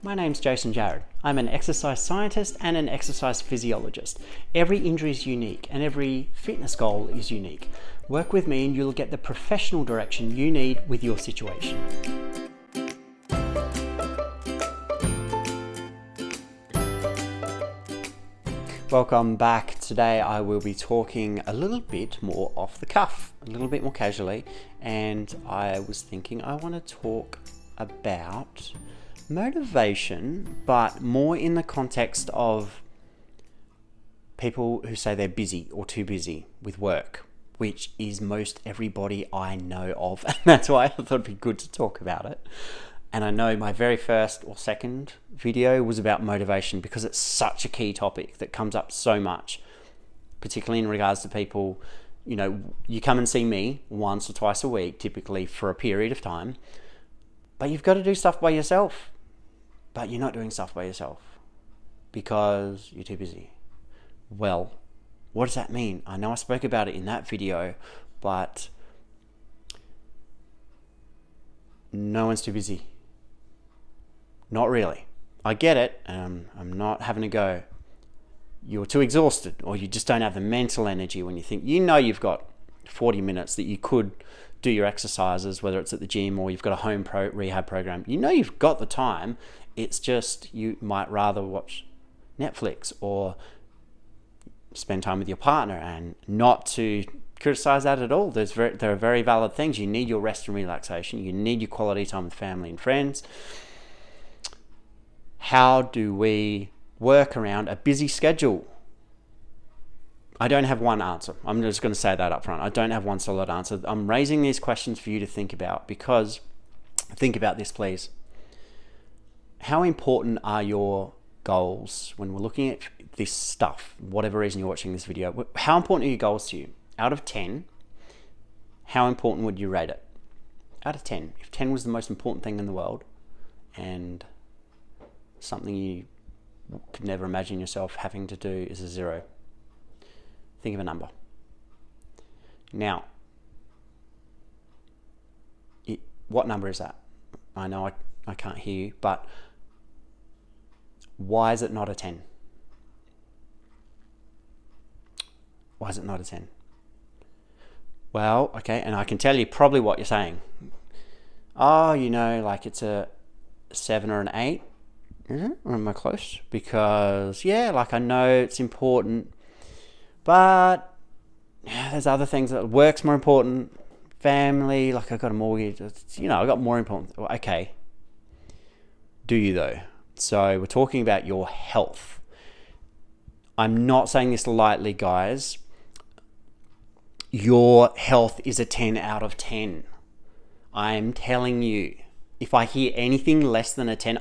My name's Jason Jarrod. I'm an exercise scientist and an exercise physiologist. Every injury is unique and every fitness goal is unique. Work with me and you'll get the professional direction you need with your situation. Welcome back. Today I will be talking a little bit more off the cuff, a little bit more casually, and I was thinking I want to talk about motivation, but more in the context of people who say they're busy or too busy with work, which is most everybody I know of, and that's why I thought it'd be good to talk about it. And I know my very first or second video was about motivation because it's such a key topic that comes up so much, particularly in regards to people, you come and see me once or twice a week, typically for a period of time, but you've got to do stuff by yourself. But you're not doing stuff by yourself because you're too busy. Well, what does that mean? I know I spoke about it in that video, but no one's too busy. Not really. I get it. I'm not having a go. You're too exhausted, or you just don't have the mental energy when you think, you've got 40 minutes that you could do your exercises, whether it's at the gym or you've got a home rehab program. You've got the time. It's just you might rather watch Netflix or spend time with your partner, and not to criticize that at all. There are very valid things. You need your rest and relaxation. You need your quality time with family and friends. How do we work around a busy schedule? I don't have one answer. I'm just going to say that up front. I don't have one solid answer. I'm raising these questions for you to think about because, think about this, please. How important are your goals when we're looking at this stuff, whatever reason you're watching this video? How important are your goals to you? Out of 10, how important would you rate it? Out of 10. If 10 was the most important thing in the world and something you could never imagine yourself having to do is a 0. Think of a number. Now, what number is that? I know I can't hear you, but why is it not a 10? Why is it not a 10? Well, okay, and I can tell you probably what you're saying. Oh, it's a 7 or an 8. Is it? Or am I close? Because, I know it's important, but there's other things. That work's more important. Family, I've got a mortgage. I've got more important. Okay. Do you though? So we're talking about your health. I'm not saying this lightly, guys. Your health is a 10 out of 10. I'm telling you, if I hear anything less than a 10,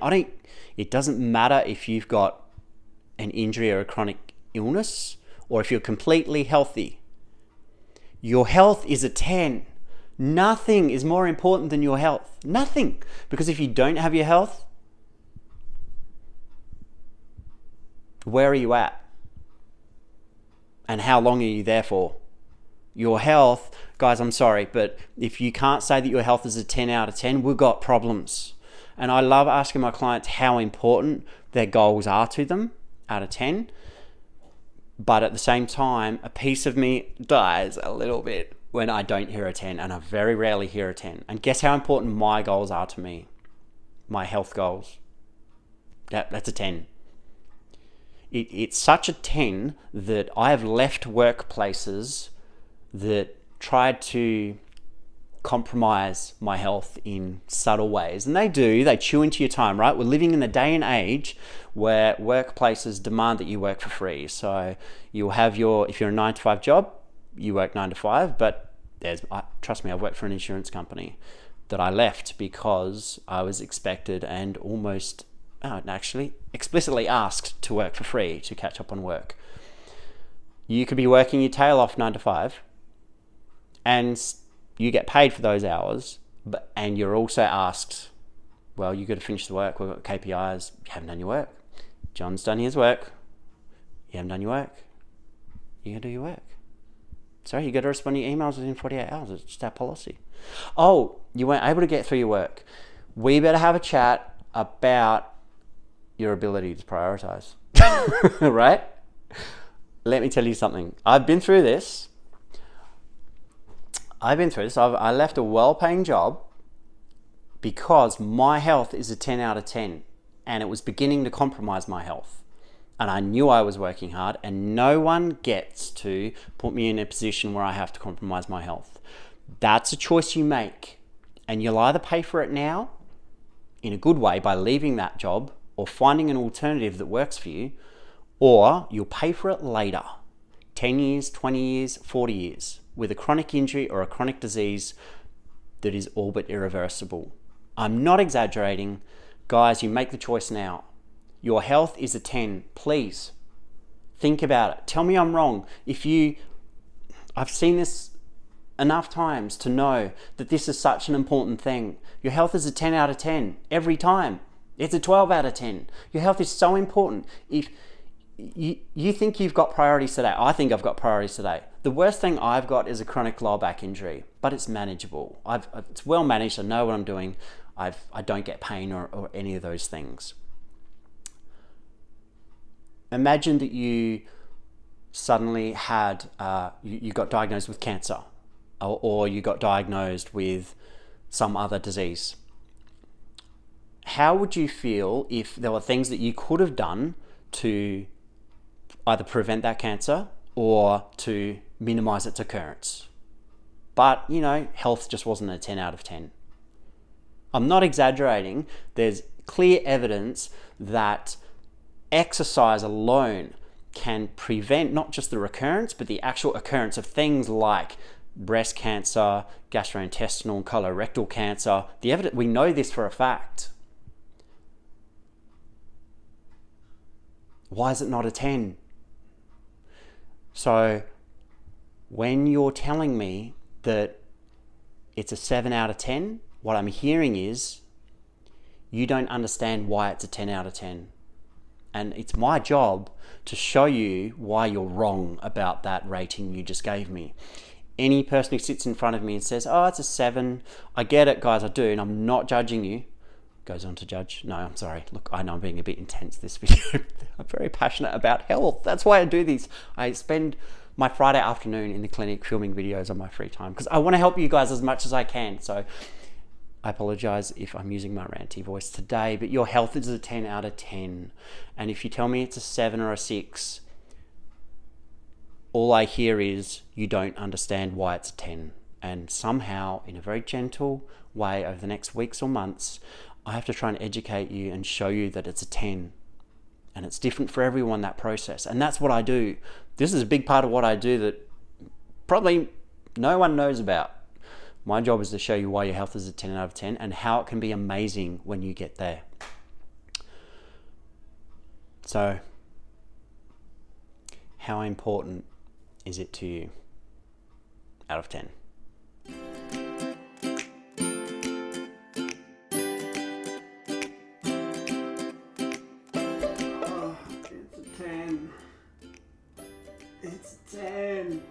it doesn't matter if you've got an injury or a chronic illness or if you're completely healthy. Your health is a 10. Nothing is more important than your health. Nothing. Because if you don't have your health, where are you at? And how long are you there for? Your health, guys, I'm sorry, but if you can't say that your health is a 10 out of 10, we've got problems. And I love asking my clients how important their goals are to them out of 10. But at the same time, a piece of me dies a little bit when I don't hear a 10, and I very rarely hear a 10. And guess how important my goals are to me? My health goals. That's a 10. It's such a 10 that I have left workplaces that tried to compromise my health in subtle ways. And they chew into your time, right? We're living in a day and age where workplaces demand that you work for free. So you'll have if you're a 9-to-5 job, you work 9 to 5, but trust me, I've worked for an insurance company that I left because I was expected and actually explicitly asked to work for free to catch up on work. You could be working your tail off 9 to 5 and you get paid for those hours, and you're also asked, well, you got to finish the work. We've got KPIs. You haven't done your work. John's done his work. You haven't done your work. You got to do your work. Sorry, you got to respond to your emails within 48 hours. It's just our policy. Oh, you weren't able to get through your work. We better have a chat about your ability to prioritize. Right? Let me tell you something. I've been through this. I left a well-paying job because my health is a 10 out of 10, and it was beginning to compromise my health. And I knew I was working hard, and no one gets to put me in a position where I have to compromise my health. That's a choice you make, and you'll either pay for it now in a good way by leaving that job or finding an alternative that works for you, or you'll pay for it later, 10 years, 20 years, 40 years, with a chronic injury or a chronic disease that is all but irreversible. I'm not exaggerating. Guys, you make the choice now. Your health is a 10. Please think about it. Tell me I'm wrong. I've seen this enough times to know that this is such an important thing. Your health is a 10 out of 10 every time. It's a 12 out of 10. Your health is so important. If you think you've got priorities today, I think I've got priorities today. The worst thing I've got is a chronic lower back injury, but it's manageable. It's well managed. I know what I'm doing. I don't get pain or any of those things. Imagine that you suddenly had, you got diagnosed with cancer, or you got diagnosed with some other disease. How would you feel if there were things that you could have done to either prevent that cancer or to minimize its occurrence? But, health just wasn't a 10 out of 10. I'm not exaggerating. There's clear evidence that exercise alone can prevent not just the recurrence, but the actual occurrence of things like breast cancer, gastrointestinal, colorectal cancer. We know this for a fact. Why is it not a 10? So when you're telling me that it's a 7 out of 10, what I'm hearing is you don't understand why it's a 10 out of 10. And it's my job to show you why you're wrong about that rating you just gave me. Any person who sits in front of me and says, oh, it's a 7, I get it, guys, I do, and I'm not judging you. Goes on to judge. No, I'm sorry. Look, I know I'm being a bit intense this video. I'm very passionate about health. That's why I do these. I spend my Friday afternoon in the clinic filming videos on my free time because I want to help you guys as much as I can. So I apologize if I'm using my ranty voice today, but your health is a 10 out of 10. And if you tell me it's a 7 or a 6, all I hear is you don't understand why it's a 10. And somehow, in a very gentle way over the next weeks or months, I have to try and educate you and show you that it's a 10. And it's different for everyone, that process. And that's what I do. This is a big part of what I do that probably no one knows about. My job is to show you why your health is a 10 out of 10 and how it can be amazing when you get there. So, how important is it to you out of 10? It's a 10. It's a 10.